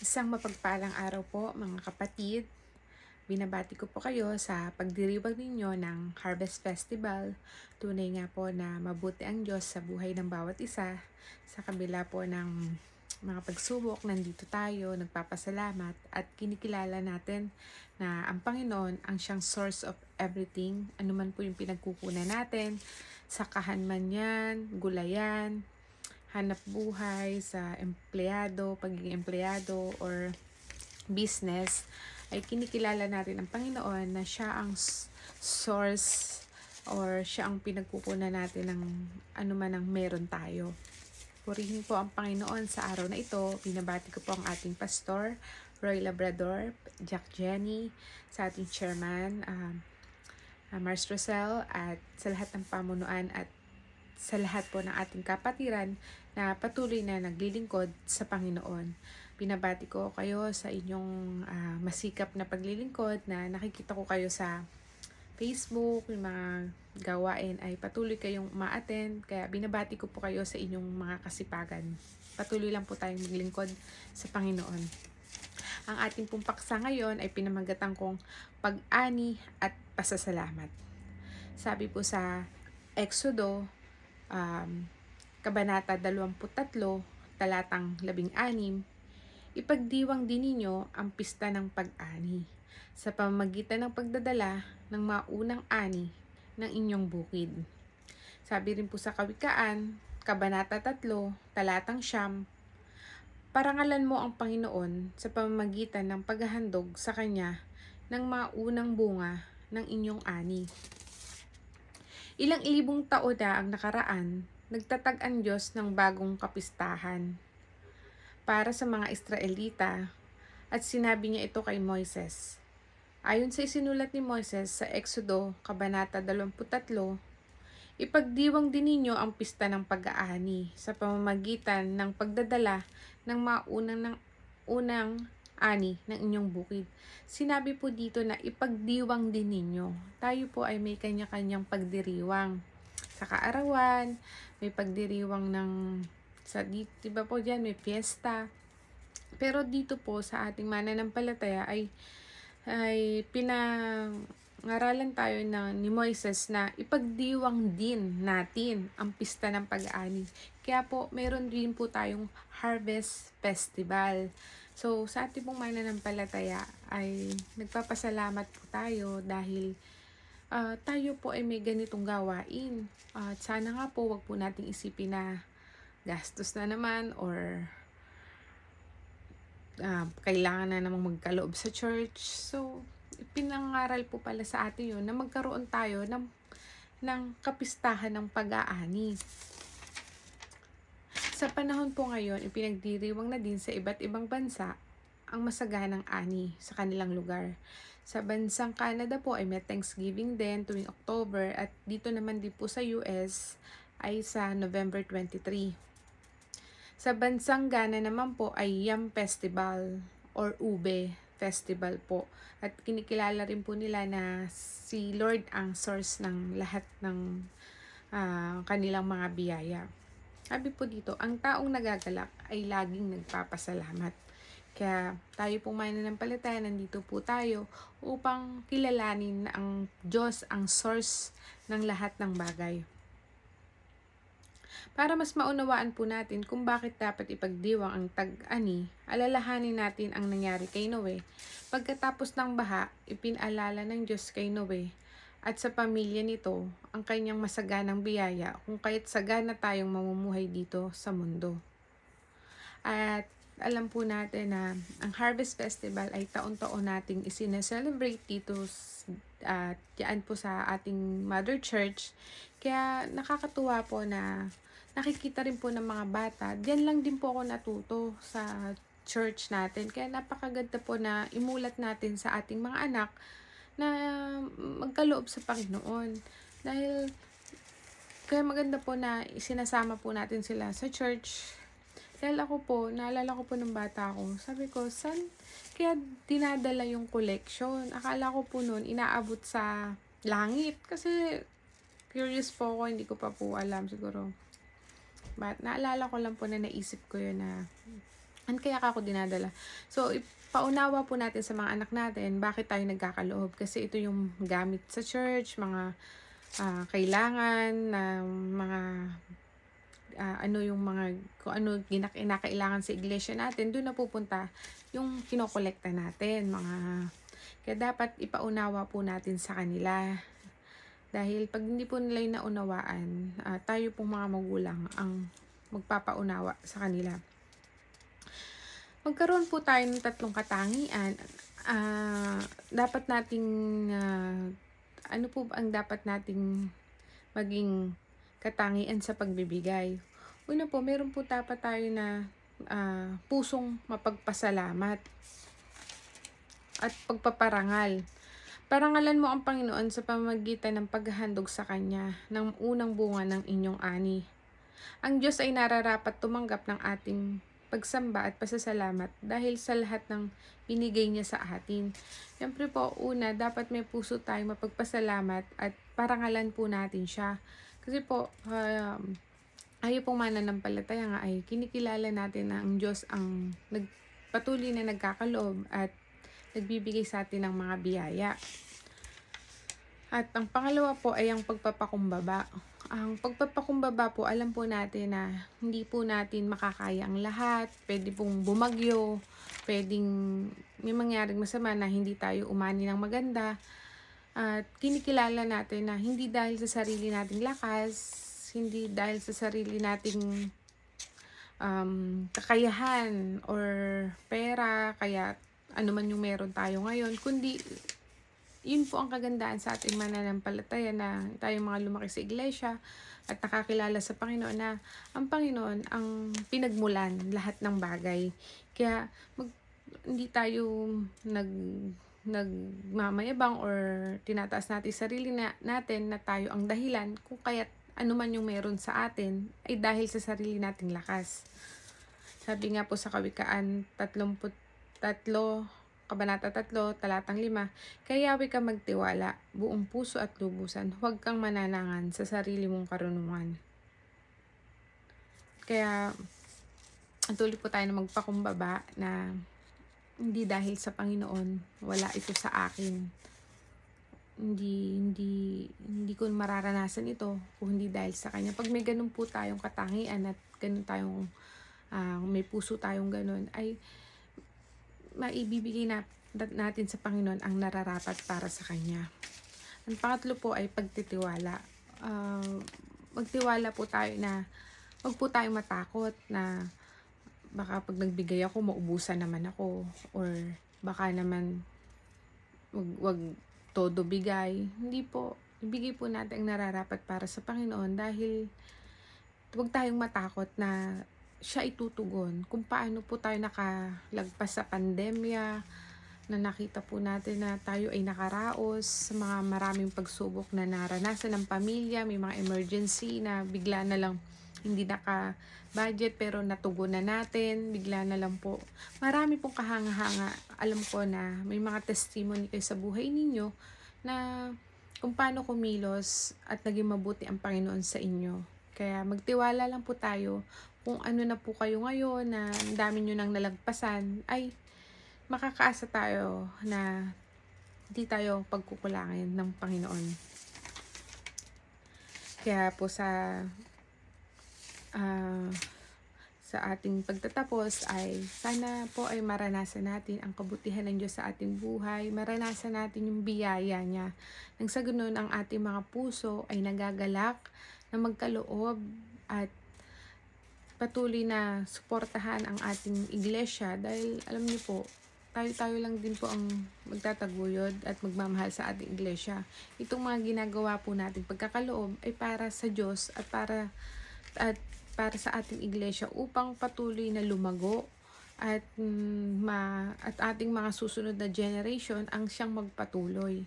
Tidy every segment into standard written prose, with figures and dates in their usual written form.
Isang mapagpalang araw po mga kapatid. Binabati ko po kayo sa pagdiriwang ninyo ng Harvest Festival. Tunay nga po na mabuti ang Diyos sa buhay ng bawat isa. Sa kabila po ng mga pagsubok, nandito tayo, nagpapasalamat at kinikilala natin na ang Panginoon ang siyang source of everything. Ano man po yung pinagkukunan natin, sakahan man yan, gulayan, hanap buhay sa empleyado, pagiging empleyado or business, ay kinikilala natin ang Panginoon na siya ang source or siya ang pinagkukunan natin ng anuman ang meron tayo. Purihin po ang Panginoon sa araw na ito. Binabati ko po ang ating pastor, Roy Labrador, Jack Jenny, sa ating chairman, Mars Rosel, at sa lahat ng pamunuan at sa lahat po ng ating kapatiran na patuloy na naglilingkod sa Panginoon. Binabati ko kayo sa inyong masikap na paglilingkod na nakikita ko kayo sa Facebook, yung mga gawain ay patuloy kayong ma-attend. Kaya binabati ko po kayo sa inyong mga kasipagan. Patuloy lang po tayong maglingkod sa Panginoon. Ang ating pong paksa ngayon ay pinamagatan kong pag-ani at pasasalamat. Sabi po sa Exodo, Kabanata 23, talatang 16, ipagdiwang din ninyo ang pista ng pag-ani sa pamamagitan ng pagdadala ng maunang ani ng inyong bukid. Sabi rin po sa Kawikaan, Kabanata 3, talatang 9, parangalan mo ang Panginoon sa pamamagitan ng paghahandog sa Kanya ng maunang bunga ng inyong ani. Ilang libong taon na ang nakaraan, nagtatag ang Diyos ng bagong kapistahan para sa mga Israelita at sinabi niya ito kay Moises. Ayon sa isinulat ni Moises sa Exodo, Kabanata 23, ipagdiwang din ninyo ang pista ng pag-aani sa pamamagitan ng pagdadala ng unang ani ng inyong bukid. Sinabi po dito na ipagdiwang din ninyo. Tayo po ay may kanya-kanyang pagdiriwang. Sa kaarawan, may pagdiriwang ng diba po dyan, may fiesta. Pero dito po sa ating mananampalataya ay pinangaralan tayo ni Moises na ipagdiwang din natin ang pista ng pag-aani. Kaya po, meron din po tayong Harvest Festival. So, sa ating pong mananampalataya ay nagpapasalamat po tayo dahil tayo po ay may ganitong gawain. At sana nga po, wag po nating isipin na gastos na naman or kailangan na namang magkaloob sa church. So, pinangaral po pala sa atin yun na magkaroon tayo ng kapistahan ng pag-aani. Sa panahon po ngayon, ipinagdiriwang na din sa iba't ibang bansa ang masaganang ani sa kanilang lugar. Sa bansang Canada po ay may Thanksgiving din tuwing October at dito naman din po sa US ay sa November 23. Sa bansang Ghana naman po ay Yam Festival or Ube Festival po. At kinikilala rin po nila na si Lord ang source ng lahat ng kanilang mga biyaya. Sabi po dito, ang taong nagagalak ay laging nagpapasalamat. Kaya tayo po mananampalataya, nandito po tayo upang kilalanin na ang Diyos ang source ng lahat ng bagay. Para mas maunawaan po natin kung bakit dapat ipagdiwang ang tag-ani, alalahanin natin ang nangyari kay Noe. Pagkatapos ng baha, ipinaalala ng Diyos kay Noe at sa pamilya nito ang kanyang masaganang biyaya kung kaya't sagana tayong mamumuhay dito sa mundo. At alam po natin na ang Harvest Festival ay taon-taon nating isineselebrate dito diyan po sa ating Mother Church. Kaya nakakatuwa po na nakikita rin po ng mga bata. Diyan lang din po ako natuto sa church natin. Kaya napakaganda po na imulat natin sa ating mga anak na magkaloob sa Panginoon. Dahil kaya maganda po na isinasama po natin sila sa church. Dahil ako po, naalala ko po ng bata ko, sabi ko, saan kaya dinadala yung collection? Akala ko po noon, inaabot sa langit. Kasi curious po ako, hindi ko pa po alam siguro. But naalala ko lang po na naisip ko yun na kaya ka ako dinadala? So, ipaunawa po natin sa mga anak natin bakit tayo nagkakaloob. Kasi ito yung gamit sa church, mga kailangan ng mga ano yung mga kung ano kinakailangan sa iglesia natin, doon napupunta yung kinokolekta natin. Kaya dapat ipaunawa po natin sa kanila. Dahil pag hindi po nila yung naunawaan, tayo pong mga magulang ang magpapaunawa sa kanila. Magkaroon po tayo ng 3 katangian. Dapat nating, ano po ang dapat nating maging katangian sa pagbibigay? Una po, meron po dapat tayo na pusong mapagpasalamat at pagpaparangal. Parangalan mo ang Panginoon sa pamamagitan ng paghahandog sa Kanya ng unang bunga ng inyong ani. Ang Diyos ay nararapat tumanggap ng ating pagsamba at pasasalamat dahil sa lahat ng binigay niya sa atin. Siyempre po, una, dapat may puso tayong mapagpasalamat at parangalan po natin siya. Kasi po, tayo pong mananampalataya nga ay kinikilala natin na ang Diyos ang patuloy na nagkakaloob at nagbibigay sa atin ng mga biyaya. At ang pangalawa po ay ang pagpapakumbaba. Ang pagpapakumbaba po, alam po natin na hindi po natin makakaya ang lahat. Pwede pong bumagyo, pwedeng may mangyaring masama na hindi tayo umani ng maganda. At kinikilala natin na hindi dahil sa sarili nating lakas, hindi dahil sa sarili nating kakayahan or pera, kaya ano man yung meron tayo ngayon, kundi yun po ang kagandahan sa ating mananampalataya na tayong mga lumaki sa iglesia at nakakilala sa Panginoon na ang Panginoon ang pinagmulan lahat ng bagay. Kaya hindi tayo nagmamayabang or tinataas natin sarili natin na tayo ang dahilan kung kaya't ano man yung meron sa atin ay dahil sa sarili nating lakas. Sabi nga po sa Kawikaan 33, Kabanata 3, Talatang 5, kayawi ka magtiwala, buong puso at lubusan, huwag kang mananangan sa sarili mong karunungan. Kaya, tuloy po tayo na magpakumbaba na hindi dahil sa Panginoon, wala ito sa akin. Hindi ko mararanasan ito kung hindi dahil sa Kanya. Pag may ganun po tayong katangian at ganun tayong, may puso tayong ganun, ay maibibigay natin sa Panginoon ang nararapat para sa Kanya. Ang pangatlo po ay pagtitiwala. Magtiwala po tayo na wag po tayong matakot na baka pag nagbigay ako, maubusan naman ako. Or baka naman wag todo bigay. Hindi po. Ibigay po natin ang nararapat para sa Panginoon dahil wag tayong matakot na siya itutugon. Kung paano po tayo nakalagpas sa pandemya, na nakita po natin na tayo ay nakaraos sa mga maraming pagsubok na naranasan ng pamilya, may mga emergency na bigla na lang hindi naka-budget pero natugunan natin, bigla na lang po. Marami pong kahanga-hanga. Alam ko na may mga testimony kayo sa buhay ninyo na kung paano kumilos at naging mabuti ang Panginoon sa inyo. Kaya magtiwala lang po tayo. Kung ano na po kayo ngayon na ang dami nyo nang nalagpasan, ay makakaasa tayo na hindi tayo pagkukulangin ng Panginoon. Kaya po sa ating pagtatapos ay sana po ay maranasan natin ang kabutihan ng Diyos sa ating buhay, maranasan natin yung biyaya niya. Nang sa ganun ang ating mga puso ay nagagalak na magkaloob at patuloy na suportahan ang ating iglesia dahil alam niyo po, tayo lang din po ang magtataguyod at magmamahal sa ating iglesia. Itong mga ginagawa po natin pagkakaloob ay para sa Diyos at para sa ating iglesia upang patuloy na lumago at ating mga susunod na generation ang siyang magpatuloy.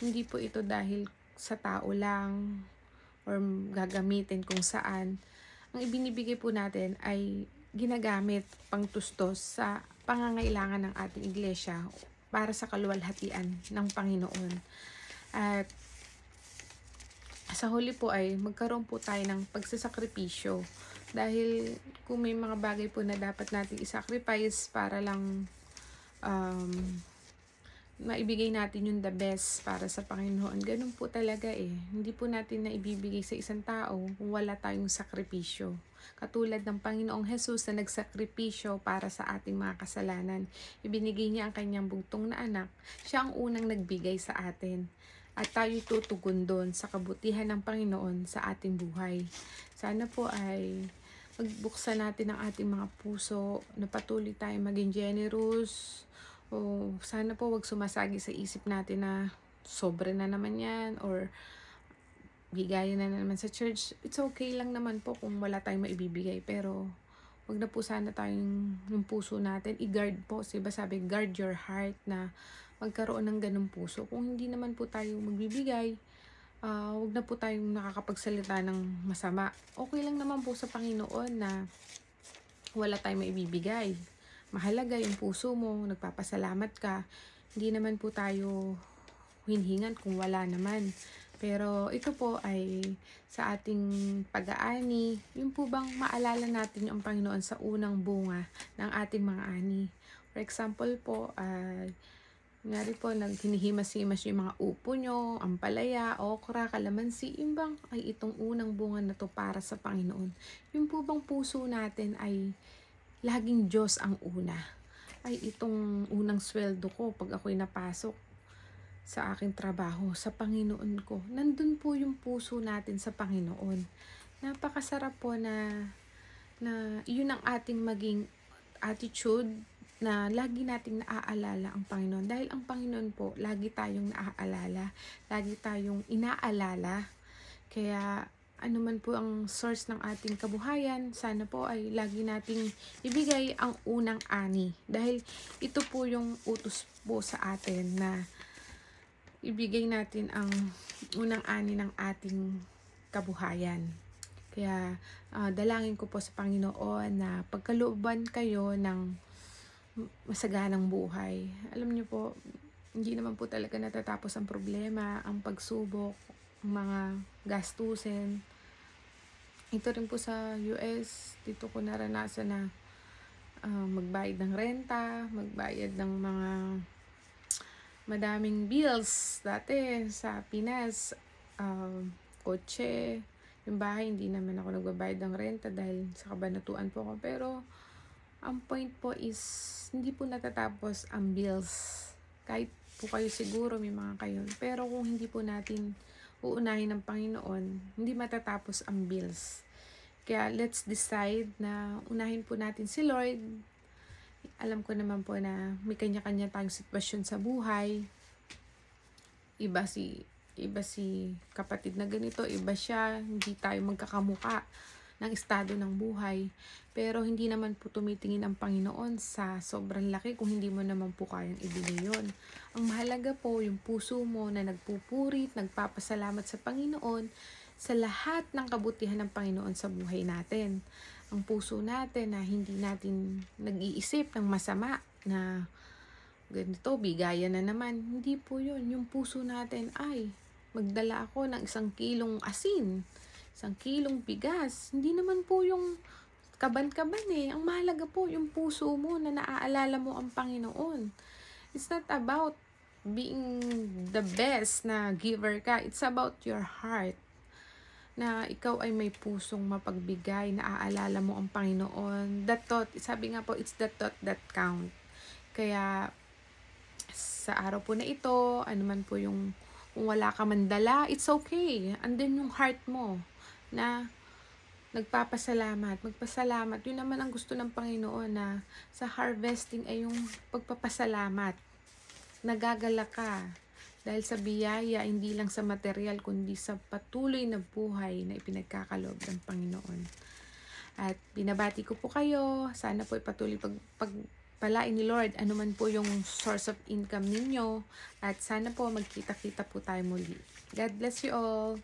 Hindi po ito dahil sa tao lang or gagamitin kung saan. Ang ibinibigay po natin ay ginagamit pangtustos sa pangangailangan ng ating iglesia para sa kaluwalhatian ng Panginoon. At sa huli po ay magkaroon po tayo ng pagsasakripisyo Dahil kung may mga bagay po na dapat nating i-sacrifice para lang um, maibigay natin yung the best para sa Panginoon. Ganun po talaga eh. Hindi po natin na ibibigay sa isang tao kung wala tayong sakripisyo. Katulad ng Panginoong Jesus na nagsakripisyo para sa ating mga kasalanan. Ibinigay niya ang kanyang bugtong na anak. Siya ang unang nagbigay sa atin. At tayo tutugon doon sa kabutihan ng Panginoon sa ating buhay. Sana po ay magbuksan natin ang ating mga puso na patuloy tayo maging generous. O sana po wag sumasagi sa isip natin na sobre na naman yan or bigayan na naman sa church. It's okay lang naman po kung wala tayong maibibigay, pero wag na po sana tayong yung puso natin i-guard po. Diba sabi, guard your heart, na magkaroon ng ganung puso. Kung hindi naman po tayo magbibigay, wag na po tayong nakakapagsalita ng masama. Okay lang naman po sa Panginoon na wala tayong maibibigay. Mahalaga yung puso mo, nagpapasalamat ka. Hindi naman po tayo hinhingan kung wala naman. Pero ito po ay sa ating pag-aani, yung po bang maalala natin yung Panginoon sa unang bunga ng ating mga ani. For example po, ngari po, hinihimas-himas yung mga upo nyo, ampalaya, okra, kalamansi, yung bang ay itong unang bunga na to para sa Panginoon. Yung po bang puso natin ay laging Diyos ang una. Ay itong unang sweldo ko pag ako'y napasok sa aking trabaho, sa Panginoon ko. Nandun po yung puso natin sa Panginoon. Napakasarap po na yun ang ating maging attitude, na lagi nating naaalala ang Panginoon. Dahil ang Panginoon po, lagi tayong naaalala, lagi tayong inaalala. Kaya ano man po ang source ng ating kabuhayan, sana po ay lagi nating ibigay ang unang ani. Dahil ito po yung utos po sa atin na ibigay natin ang unang ani ng ating kabuhayan. Kaya dalangin ko po sa Panginoon na pagkalooban kayo ng masaganang buhay. Alam niyo po, hindi naman po talaga natatapos ang problema, ang pagsubok, ang mga gastusin. Ito rin po sa US, dito ko naranasan na magbayad ng renta, magbayad ng mga madaming bills. Dati sa Pinas, kotse, yung bahay, hindi naman ako nagbabayad ng renta dahil sa kabanatuan po ako. Pero ang point po is, hindi po natatapos ang bills. Kahit po kayo siguro may mga kayo. Pero kung hindi po natin uunahin ng Panginoon, hindi matatapos ang bills. Kaya let's decide na unahin po natin si Lord. Alam ko naman po na may kanya-kanya tayong sitwasyon sa buhay. Iba si kapatid na ganito, iba siya, hindi tayo magkakamuka ng estado ng buhay. Pero hindi naman po tumitingin ang Panginoon sa sobrang laki kung hindi mo naman po kayang ibigay yun. Ang mahalaga po yung puso mo na nagpupurit, nagpapasalamat sa Panginoon sa lahat ng kabutihan ng Panginoon sa buhay natin. Ang puso natin na hindi natin nag-iisip ng masama na ganito, bigayan na naman. Hindi po yun. Yung puso natin ay magdala ako ng 1 kilong asin, 1 kilong bigas. Hindi naman po yung kaban-kaban eh. Ang mahalaga po yung puso mo na naaalala mo ang Panginoon. It's not about being the best na giver ka. It's about your heart. Na ikaw ay may pusong mapagbigay, naaalala mo ang Panginoon. That thought, sabi nga po, it's the thought that count. Kaya sa araw po na ito, ano man po yung, kung wala ka man dala, it's okay. Andun yung heart mo na nagpapasalamat, magpasalamat. Yun naman ang gusto ng Panginoon, na sa harvesting ay yung pagpapasalamat. Nagagala ka dahil sa biyaya, hindi lang sa material, kundi sa patuloy na buhay na ipinagkakaloob ng Panginoon. At binabati ko po kayo. Sana po ipatuloy pagpalain ni Lord ano man po yung source of income ninyo. At sana po magkita-kita po tayo muli. God bless you all.